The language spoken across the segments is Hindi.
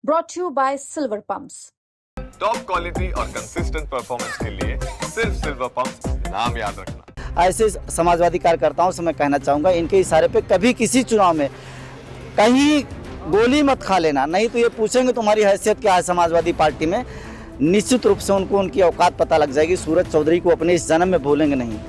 brought to you by Silver Pumps. Top quality और कंसिस्टेंट परफॉर्मेंस के लिए सिर्फ सिल्वर पंप्स नाम याद रखना। ऐसे समाजवादी कार्यकर्ताओं से मैं कहना चाहूँगा, इनके इशारे पे कभी किसी चुनाव में कहीं गोली मत खा लेना, नहीं तो ये पूछेंगे तुम्हारी हैसियत क्या है समाजवादी पार्टी में। निश्चित रूप से उनको उनकी औकात पता लग जाएगी। सूरज चौधरी को अपने इस जन्म में भूलेंगे नहीं।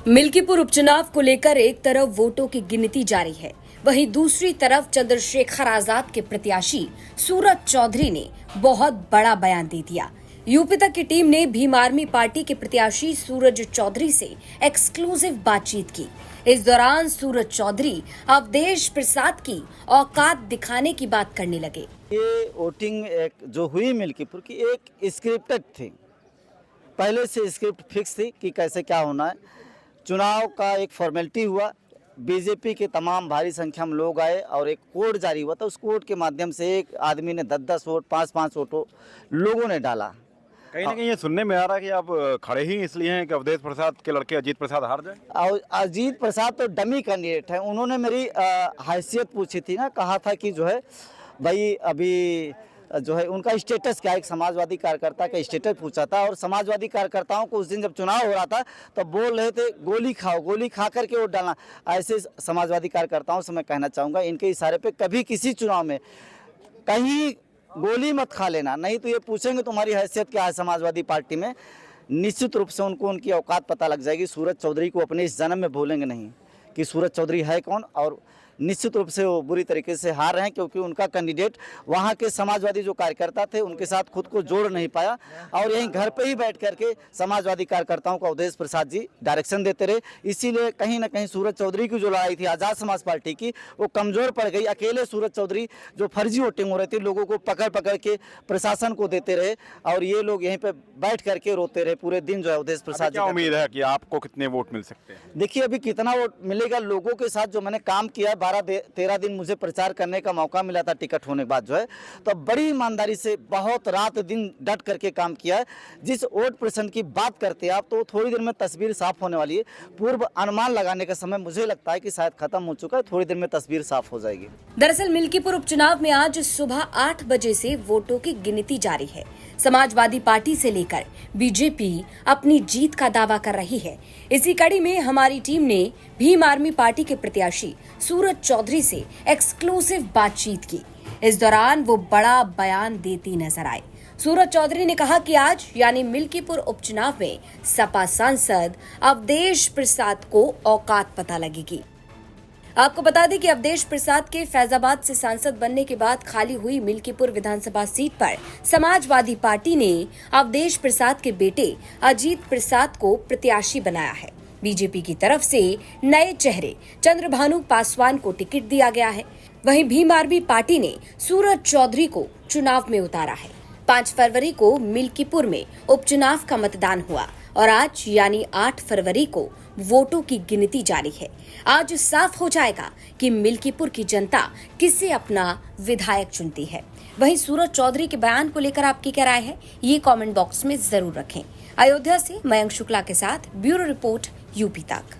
मिल्कीपुर उपचुनाव को लेकर एक तरफ वोटों की गिनती जारी है, वहीं दूसरी तरफ चंद्रशेखर आजाद के प्रत्याशी सूरज चौधरी ने बहुत बड़ा बयान दे दिया। यूपी तक की टीम ने भीम आर्मी पार्टी के प्रत्याशी सूरज चौधरी से एक्सक्लूसिव बातचीत की। इस दौरान सूरज चौधरी अवधेश प्रसाद की औकात दिखाने की बात करने लगे। ये वोटिंग एक जो हुई मिल्कीपुर की एक स्क्रिप्टेड थी, पहले से स्क्रिप्ट फिक्स थी कि कैसे क्या होना है। चुनाव का एक फॉर्मेलिटी हुआ, बीजेपी के तमाम भारी संख्या में लोग आए और एक कोड जारी हुआ था। उस कोड के माध्यम से एक आदमी ने 10-10 वोट 5-5 वोटों लोगों ने डाला। कहीं ना कहीं ये सुनने में आ रहा है कि आप खड़े ही इसलिए हैं कि अवधेश प्रसाद के लड़के अजीत प्रसाद हार जाए। और अजीत प्रसाद तो डमी कैंडिडेट है। उन्होंने मेरी हैसियत पूछी थी ना, कहा था कि जो है भाई अभी जो है उनका स्टेटस क्या है, एक समाजवादी कार्यकर्ता का स्टेटस पूछा था। और समाजवादी कार्यकर्ताओं को उस दिन जब चुनाव हो रहा था तो बोल रहे थे गोली खाओ, गोली खा करके वोट डालना। ऐसे समाजवादी कार्यकर्ताओं से मैं कहना चाहूँगा, इनके इशारे पे कभी किसी चुनाव में कहीं गोली मत खा लेना, नहीं तो ये पूछेंगे तुम्हारी हैसियत क्या है समाजवादी पार्टी में। निश्चित रूप से उनको उनकी औकात पता लग जाएगी। सूरज चौधरी को अपने इस जन्म में भूलेंगे नहीं कि सूरज चौधरी है कौन। और निश्चित रूप से वो बुरी तरीके से हार रहे हैं, क्योंकि उनका कैंडिडेट वहाँ के समाजवादी जो कार्यकर्ता थे उनके साथ खुद को जोड़ नहीं पाया। और यहीं घर पे ही बैठ करके समाजवादी कार्यकर्ताओं को अवधेश प्रसाद जी डायरेक्शन देते रहे। इसीलिए कहीं ना कहीं सूरज चौधरी की जो लड़ाई थी आज़ाद समाज पार्टी की, वो कमज़ोर पड़ गई। अकेले सूरज चौधरी जो फर्जी वोटिंग हो रही थी, लोगों को पकड़ पकड़ के प्रशासन को देते रहे और ये लोग यहीं पर बैठ करके रोते रहे पूरे दिन। जो है अवधेश प्रसाद, क्या उम्मीद है कि आपको कितने वोट मिल सकते हैं? देखिए अभी कितना वोट मिलेगा, लोगों के साथ जो मैंने काम किया, 12-13 दिन मुझे प्रचार करने का मौका मिला था टिकट होने के बाद जो है, तो बड़ी ईमानदारी से बहुत रात दिन डट करके काम किया है। जिस वोट परसेंट की बात करते हैं आप, तो थोड़ी देर में तस्वीर साफ होने वाली है। पूर्व अनुमान लगाने का समय मुझे लगता है कि शायद खत्म हो चुका है, थोड़ी देर में तस्वीर साफ हो जाएगी। दरअसल मिल्कीपुर उपचुनाव में आज सुबह 8 बजे से वोटों की गिनती जारी है। समाजवादी पार्टी से लेकर बीजेपी अपनी जीत का दावा कर रही है। इसी कड़ी में हमारी टीम ने भीम आर्मी पार्टी के प्रत्याशी सूरज चौधरी से एक्सक्लूसिव बातचीत की। इस दौरान वो बड़ा बयान देती नजर आए। सूरज चौधरी ने कहा कि आज यानी मिल्कीपुर उपचुनाव में सपा सांसद अवधेश प्रसाद को औकात पता लगेगी। आपको बता दें कि अवधेश प्रसाद के फैजाबाद से सांसद बनने के बाद खाली हुई मिल्कीपुर विधानसभा सीट पर समाजवादी पार्टी ने अवधेश प्रसाद के बेटे अजीत प्रसाद को प्रत्याशी बनाया है। बीजेपी की तरफ से नए चेहरे चंद्रभानु पासवान को टिकट दिया गया है। वहीं भीम आर्मी पार्टी ने सूरज चौधरी को चुनाव में उतारा है। 5 फरवरी को मिल्कीपुर में उपचुनाव का मतदान हुआ और आज यानी 8 फरवरी को वोटों की गिनती जारी है। आज साफ हो जाएगा कि मिल्कीपुर की जनता किसे अपना विधायक चुनती है। वहीं सूरज चौधरी के बयान को लेकर आपकी क्या राय है, ये कमेंट बॉक्स में जरूर रखें। अयोध्या से मयंक शुक्ला के साथ ब्यूरो रिपोर्ट यूपी तक।